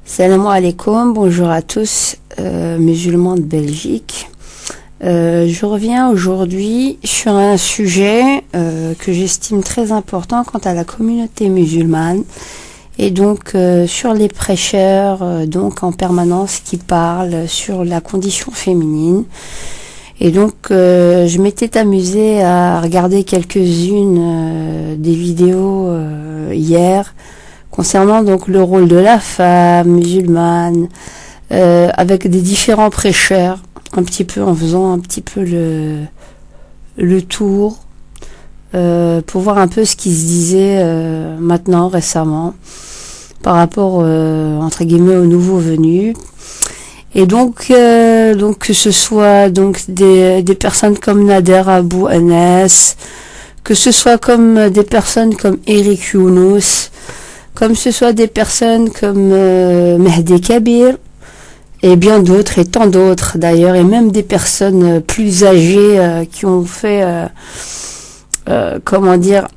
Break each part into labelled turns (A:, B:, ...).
A: Salam alaikum, bonjour à tous, musulmans de Belgique. Je reviens aujourd'hui sur un sujet que j'estime très important quant à la communauté musulmane et donc sur les prêcheurs donc en permanence qui parlent sur la condition féminine. Et donc je m'étais amusée à regarder quelques-unes des vidéos hier concernant donc le rôle de la femme musulmane avec des différents prêcheurs, un petit peu en faisant un petit peu le tour pour voir un peu ce qui se disait maintenant récemment par rapport entre guillemets aux nouveaux venus. Et donc que ce soit donc des personnes comme Nader Abou Anas, que ce soit comme des personnes comme Eric Younous, comme ce soit des personnes comme Mehdi Kabir, et bien d'autres, et tant d'autres d'ailleurs, et même des personnes plus âgées qui ont fait, comment dire,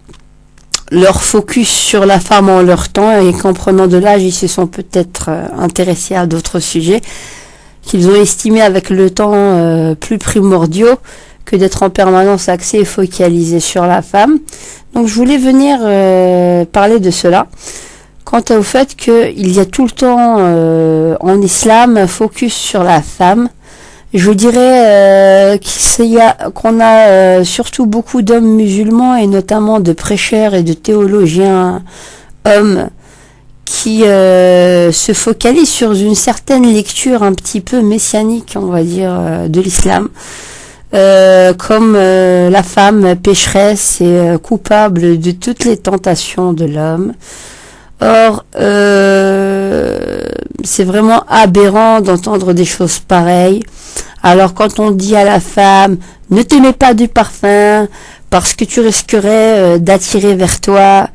A: leur focus sur la femme en leur temps, et qu'en prenant de l'âge, ils se sont peut-être intéressés à d'autres sujets, qu'ils ont estimé avec le temps plus primordiaux que d'être en permanence axés et focalisés sur la femme. Donc je voulais venir parler de cela. Quant au fait qu'il y a tout le temps en islam un focus sur la femme, je dirais qu'on a surtout beaucoup d'hommes musulmans et notamment de prêcheurs et de théologiens hommes qui se focalisent sur une certaine lecture un petit peu messianique, on va dire, de l'islam, comme la femme pécheresse et coupable de toutes les tentations de l'homme. Or, c'est vraiment aberrant d'entendre des choses pareilles. Alors quand on dit à la femme « Ne te mets pas du parfum parce que tu risquerais d'attirer vers toi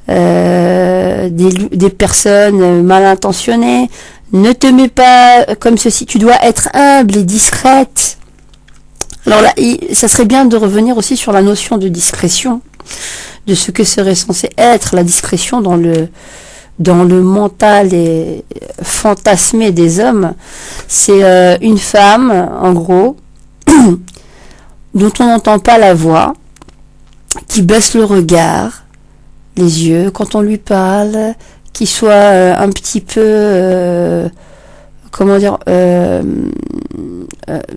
A: des personnes mal intentionnées. Ne te mets pas comme ceci, tu dois être humble et discrète. » Alors là, ça serait bien de revenir aussi sur la notion de discrétion, de ce que serait censé être la discrétion dans le mental et fantasmé des hommes. C'est une femme, en gros, dont on n'entend pas la voix, qui baisse le regard, les yeux, quand on lui parle, qui soit un petit peu,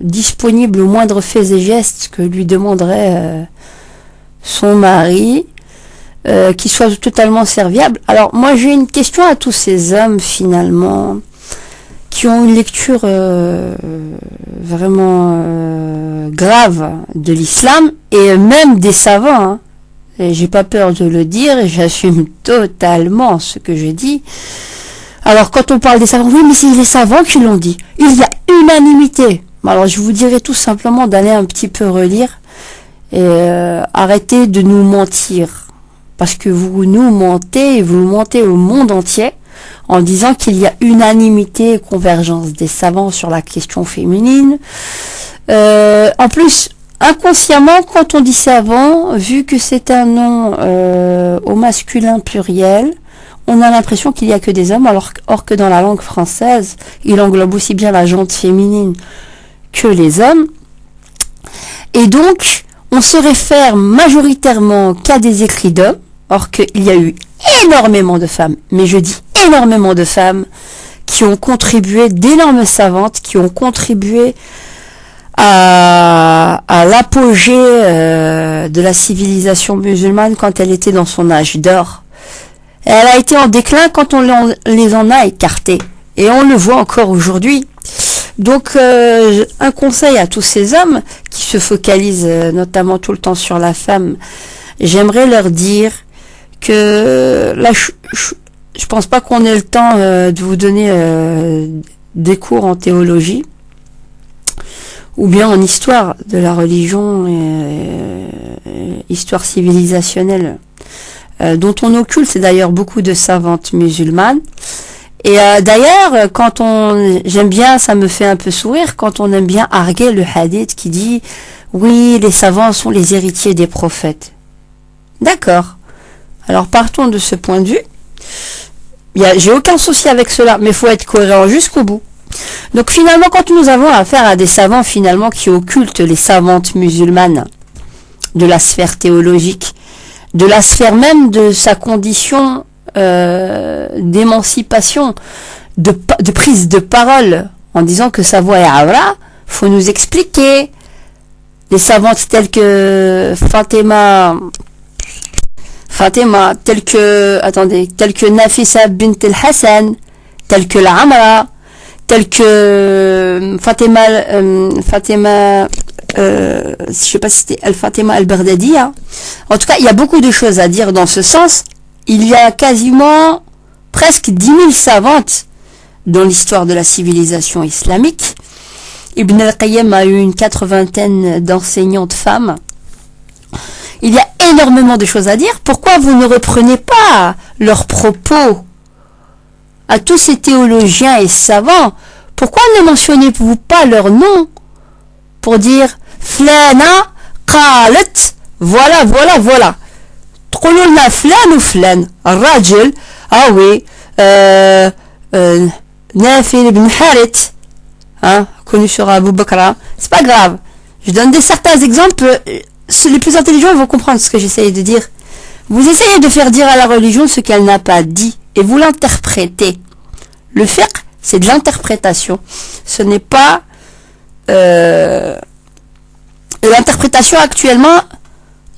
A: disponible aux moindres faits et gestes que lui demanderait son mari, qui soit totalement serviable. Alors moi j'ai une question à tous ces hommes finalement qui ont une lecture vraiment grave de l'islam et même des savants, hein. Et j'ai pas peur de le dire et j'assume totalement ce que je dis. Alors quand on parle des savants, oui mais c'est les savants qui l'ont dit, il y a unanimité. Alors je vous dirais tout simplement d'aller un petit peu relire et arrêter de nous mentir. Parce que vous nous mentez et vous mentez au monde entier en disant qu'il y a unanimité et convergence des savants sur la question féminine. En plus, inconsciemment, quand on dit savant, vu que c'est un nom au masculin pluriel, on a l'impression qu'il n'y a que des hommes, or que dans la langue française, il englobe aussi bien la gente féminine que les hommes. Et donc, on se réfère majoritairement qu'à des écrits d'hommes, or qu'il y a eu énormément de femmes, mais je dis énormément de femmes, qui ont contribué, d'énormes savantes, qui ont contribué à l'apogée de la civilisation musulmane quand elle était dans son âge d'or. Elle a été en déclin quand on les en a écartées, et on le voit encore aujourd'hui. Donc un conseil à tous ces hommes qui se focalisent notamment tout le temps sur la femme, j'aimerais leur dire que là, je pense pas qu'on ait le temps de vous donner des cours en théologie ou bien en histoire de la religion et histoire civilisationnelle dont on occulte d'ailleurs beaucoup de savantes musulmanes. Et d'ailleurs, j'aime bien, ça me fait un peu sourire quand on aime bien arguer le hadith qui dit oui, les savants sont les héritiers des prophètes. D'accord. Alors partons de ce point de vue. J'ai aucun souci avec cela, mais il faut être cohérent jusqu'au bout. Donc finalement, quand nous avons affaire à des savants finalement qui occultent les savantes musulmanes de la sphère théologique, de la sphère même de sa condition d'émancipation, de prise de parole, en disant que sa voix est awra, faut nous expliquer. Les savantes telles que Fatima, telles que Nafisa bint al-Hassan, telles que la Amra, telles que Fatima, je sais pas si c'était Al-Fatima al-Baghdadiya. En tout cas, il y a beaucoup de choses à dire dans ce sens. Il y a quasiment presque 10 000 savantes dans l'histoire de la civilisation islamique. Ibn al-Qayyim a eu une 80aine d'enseignantes femmes. Il y a énormément de choses à dire. Pourquoi vous ne reprenez pas leurs propos à tous ces théologiens et savants? Pourquoi ne mentionnez-vous pas leur nom pour dire Flana qalat, voilà. Tqululna flan ou flan, rajul, ah oui, Nafil ibn Harith, hein, connu sur Abu Bakr, c'est pas grave. Je donne certains exemples, les plus intelligents vont comprendre ce que j'essaye de dire. Vous essayez de faire dire à la religion ce qu'elle n'a pas dit, et vous l'interprétez. Le fiqh, c'est de l'interprétation. Ce n'est pas... l'interprétation actuellement,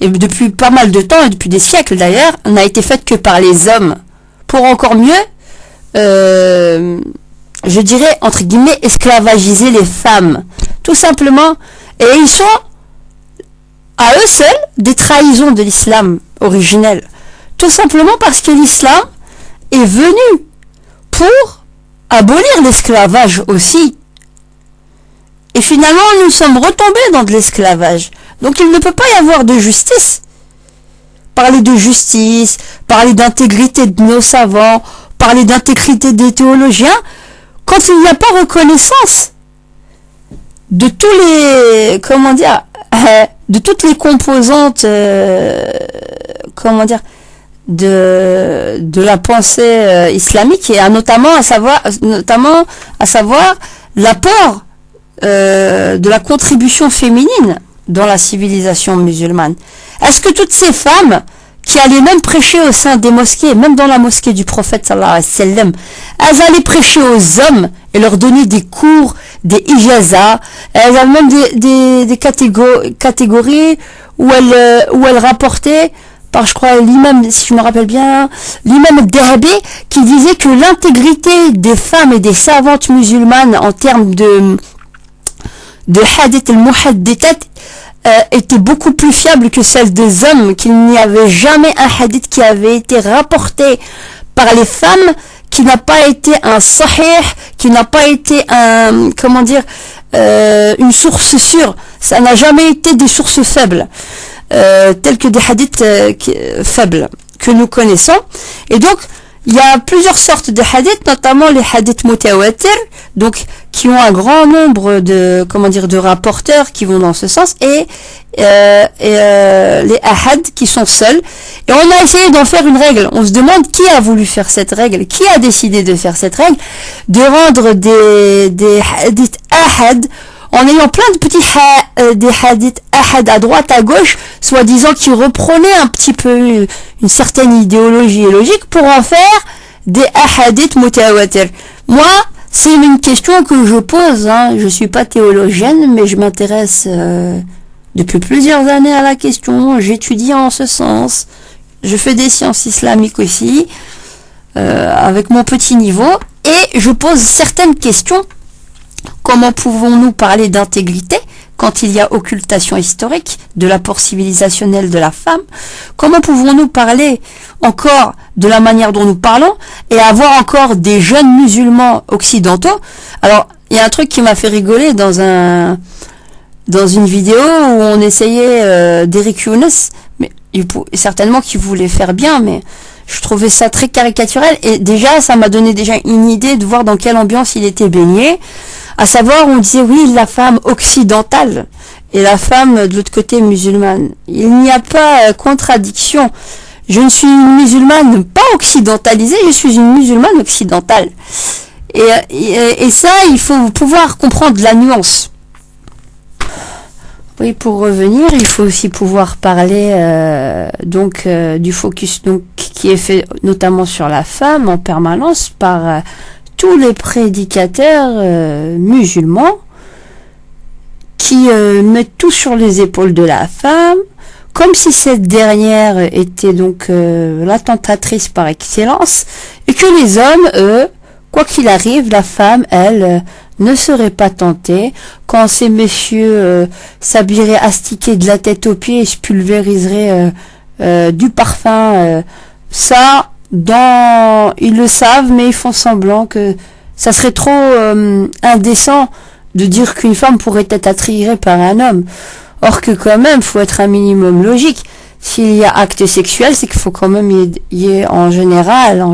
A: et depuis pas mal de temps, et depuis des siècles d'ailleurs, n'a été faite que par les hommes. Pour encore mieux, je dirais, entre guillemets, esclavagiser les femmes. Tout simplement. Et ils sont, à eux seuls, des trahisons de l'islam originel. Tout simplement parce que l'islam est venu pour abolir l'esclavage aussi. Et finalement, nous sommes retombés dans de l'esclavage. Donc il ne peut pas y avoir de justice. Parler de justice, parler d'intégrité de nos savants, parler d'intégrité des théologiens, quand il n'y a pas reconnaissance de tous les, de toutes les composantes, de la pensée islamique, et notamment à savoir l'apport de la contribution féminine dans la civilisation musulmane. Est-ce que toutes ces femmes qui allaient même prêcher au sein des mosquées, même dans la mosquée du prophète sallallahu alayhi wa sallam, elles allaient prêcher aux hommes et leur donner des cours, des ijazas, elles avaient même des catégories où elles rapportaient par, je crois, l'imam, si je me rappelle bien, l'imam al-Dahabi, qui disait que l'intégrité des femmes et des savantes musulmanes en termes de hadith al-muhaddithat était beaucoup plus fiable que celle des hommes, qu'il n'y avait jamais un hadith qui avait été rapporté par les femmes qui n'a pas été un sahih, qui n'a pas été un, une source sûre. Ça n'a jamais été des sources faibles, telles que des hadiths faibles que nous connaissons. Et donc, il y a plusieurs sortes de hadiths, notamment les hadiths mutawatir, donc qui ont un grand nombre de rapporteurs qui vont dans ce sens, et les ahad qui sont seuls. Et on a essayé d'en faire une règle. On se demande qui a voulu faire cette règle, qui a décidé de faire cette règle, de rendre des hadiths ahad en ayant plein de petits des hadiths ahad à droite, à gauche, soi-disant qui reprenaient un petit peu une certaine idéologie et logique pour en faire des ahadiths mutawatir. Moi, c'est une question que je pose, hein. Je suis pas théologienne, mais je m'intéresse depuis plusieurs années à la question. J'étudie en ce sens. Je fais des sciences islamiques aussi, avec mon petit niveau, et je pose certaines questions. Comment pouvons-nous parler d'intégrité quand il y a occultation historique de l'apport civilisationnel de la femme? Comment pouvons-nous parler encore de la manière dont nous parlons et avoir encore des jeunes musulmans occidentaux? Alors, il y a un truc qui m'a fait rigoler dans une vidéo où on essayait d'Eric Younes, mais certainement qu'il voulait faire bien, mais je trouvais ça très caricatural, et déjà ça m'a donné déjà une idée de voir dans quelle ambiance il était baigné. À savoir, on disait oui, la femme occidentale et la femme de l'autre côté musulmane. Il n'y a pas contradiction. Je ne suis une musulmane pas occidentalisée, je suis une musulmane occidentale. Et ça, il faut pouvoir comprendre la nuance. Oui, pour revenir, il faut aussi pouvoir parler du focus qui est fait notamment sur la femme en permanence par tous les prédicateurs musulmans qui mettent tout sur les épaules de la femme, comme si cette dernière était donc la tentatrice par excellence, et que les hommes, eux, quoi qu'il arrive, la femme, elle, ne serait pas tentée. Quand ces messieurs s'habilleraient astiqués de la tête aux pieds et se pulvériseraient du parfum, ça, ils le savent, mais ils font semblant que ça serait trop indécent de dire qu'une femme pourrait être attirée par un homme. Or que quand même, faut être un minimum logique. S'il y a acte sexuel, c'est qu'il faut quand même y ait en général,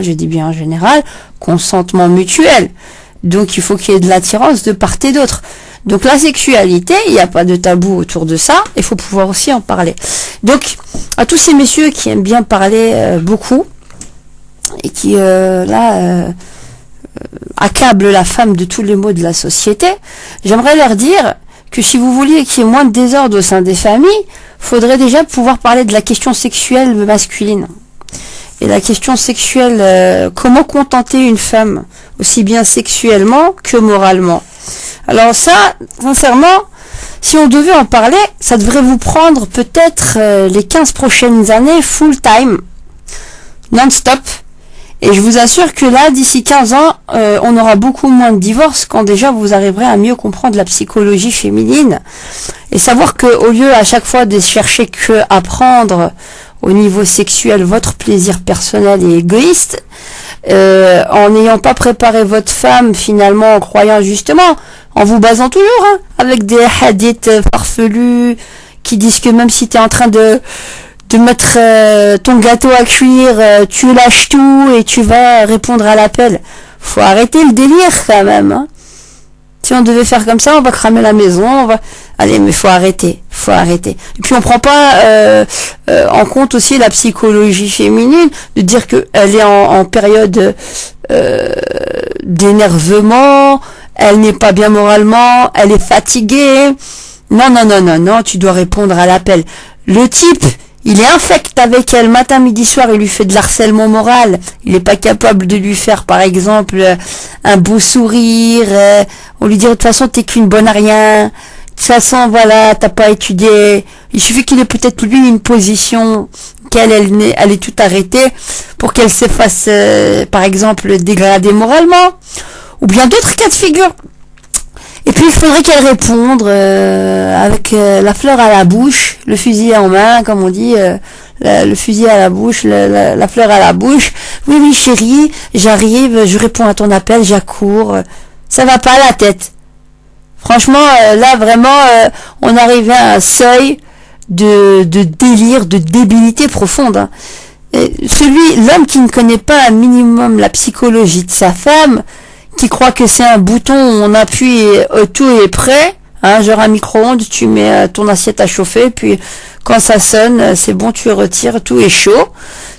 A: je dis bien en général, consentement mutuel. Donc il faut qu'il y ait de l'attirance de part et d'autre. Donc la sexualité, il n'y a pas de tabou autour de ça, il faut pouvoir aussi en parler. Donc à tous ces messieurs qui aiment bien parler beaucoup, et qui accablent la femme de tous les maux de la société, j'aimerais leur dire que si vous vouliez qu'il y ait moins de désordre au sein des familles, faudrait déjà pouvoir parler de la question sexuelle masculine. Et la question sexuelle, comment contenter une femme, aussi bien sexuellement que moralement. Alors ça, sincèrement, si on devait en parler, ça devrait vous prendre peut-être les 15 prochaines années full time, non-stop. Et je vous assure que là, d'ici 15 ans, on aura beaucoup moins de divorces quand déjà vous arriverez à mieux comprendre la psychologie féminine et savoir que au lieu à chaque fois de chercher que à prendre au niveau sexuel votre plaisir personnel et égoïste, en n'ayant pas préparé votre femme finalement en croyant justement, en vous basant toujours avec des hadiths farfelus qui disent que même si tu es en train de mettre ton gâteau à cuire, tu lâches tout et tu vas répondre à l'appel. Faut arrêter le délire quand même. Hein. Si on devait faire comme ça, on va cramer la maison. Allez, mais faut arrêter. Et puis on prend pas en compte aussi la psychologie féminine, de dire que elle est en période d'énervement, elle n'est pas bien moralement, elle est fatiguée. Non, tu dois répondre à l'appel. Le type, il est infect avec elle matin, midi, soir, il lui fait de l'harcèlement moral. Il n'est pas capable de lui faire, par exemple, un beau sourire. On lui dit, de toute façon, t'es qu'une bonne à rien. De toute façon, voilà, t'as pas étudié. Il suffit qu'il ait peut-être lui une position qu'elle est tout arrêtée pour qu'elle se fasse, par exemple, dégrader moralement. Ou bien d'autres cas de figure. Et puis il faudrait qu'elle réponde avec la fleur à la bouche, le fusil en main, comme on dit, le fusil à la bouche, la fleur à la bouche. Oui chérie, j'arrive, je réponds à ton appel, j'accours. Ça va pas à la tête. Franchement, là vraiment, on arrive à un seuil de délire, de débilité profonde. Hein. L'homme qui ne connaît pas un minimum la psychologie de sa femme, qui croit que c'est un bouton où on appuie et tout est prêt, hein, genre un micro-ondes, tu mets ton assiette à chauffer, puis quand ça sonne, c'est bon, tu retires, tout est chaud.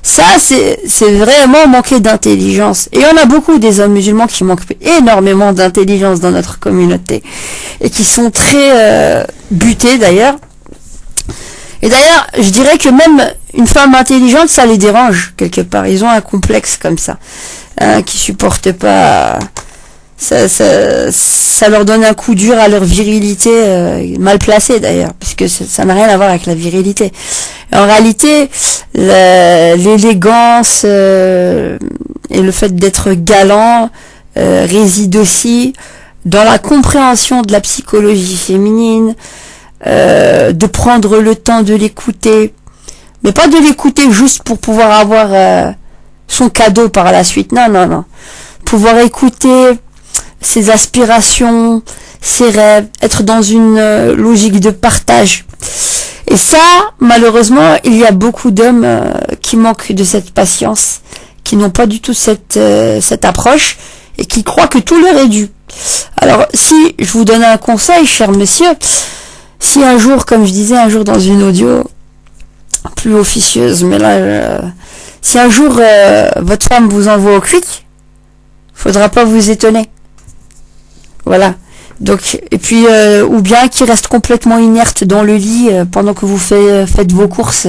A: Ça, c'est vraiment manquer d'intelligence. Et on a beaucoup des hommes musulmans qui manquent énormément d'intelligence dans notre communauté, et qui sont très butés d'ailleurs. Et d'ailleurs, je dirais que même une femme intelligente, ça les dérange quelque part. Ils ont un complexe comme ça, qui supportent pas. Ça leur donne un coup dur à leur virilité, mal placée d'ailleurs, puisque ça n'a rien à voir avec la virilité. En réalité, l'élégance et le fait d'être galant réside aussi dans la compréhension de la psychologie féminine, de prendre le temps de l'écouter, mais pas de l'écouter juste pour pouvoir avoir son cadeau par la suite. Non. Pouvoir écouter ses aspirations, ses rêves, être dans une logique de partage. Et ça, malheureusement, il y a beaucoup d'hommes qui manquent de cette patience, qui n'ont pas du tout cette approche et qui croient que tout leur est dû. Alors, si je vous donne un conseil, cher monsieur, si un jour, comme je disais un jour dans une audio, plus officieuse, mais là, si un jour votre femme vous envoie au quick, faudra pas vous étonner. Voilà. Donc, et puis, ou bien qu'il reste complètement inerte dans le lit pendant que vous faites vos courses,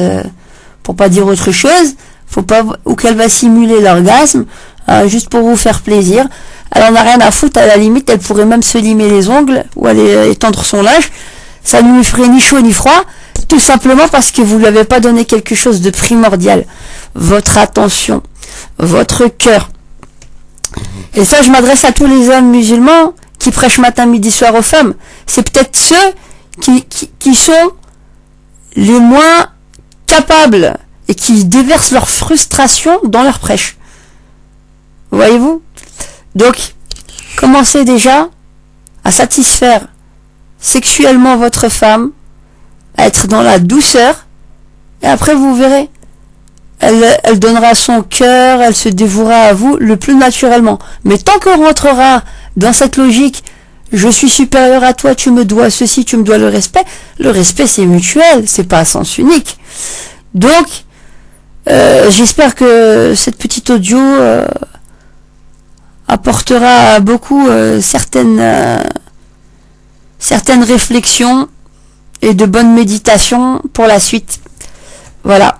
A: pour pas dire autre chose, faut pas, ou qu'elle va simuler l'orgasme, juste pour vous faire plaisir. Elle en a rien à foutre, à la limite, elle pourrait même se limer les ongles, ou aller étendre son linge. Ça ne lui ferait ni chaud ni froid, tout simplement parce que vous lui avez pas donné quelque chose de primordial. Votre attention, votre cœur. Et ça, je m'adresse à tous les hommes musulmans qui prêchent matin, midi, soir aux femmes. C'est peut-être ceux qui sont les moins capables et qui déversent leur frustration dans leur prêche. Voyez-vous? Donc, commencez déjà à satisfaire sexuellement votre femme, à être dans la douceur, et après vous verrez. Elle donnera son cœur, elle se dévouera à vous le plus naturellement. Mais tant qu'on rentrera dans cette logique, je suis supérieur à toi, tu me dois ceci, tu me dois le respect c'est mutuel, c'est pas à sens unique. Donc, j'espère que cette petite audio apportera beaucoup certaines réflexions et de bonnes méditations pour la suite. Voilà.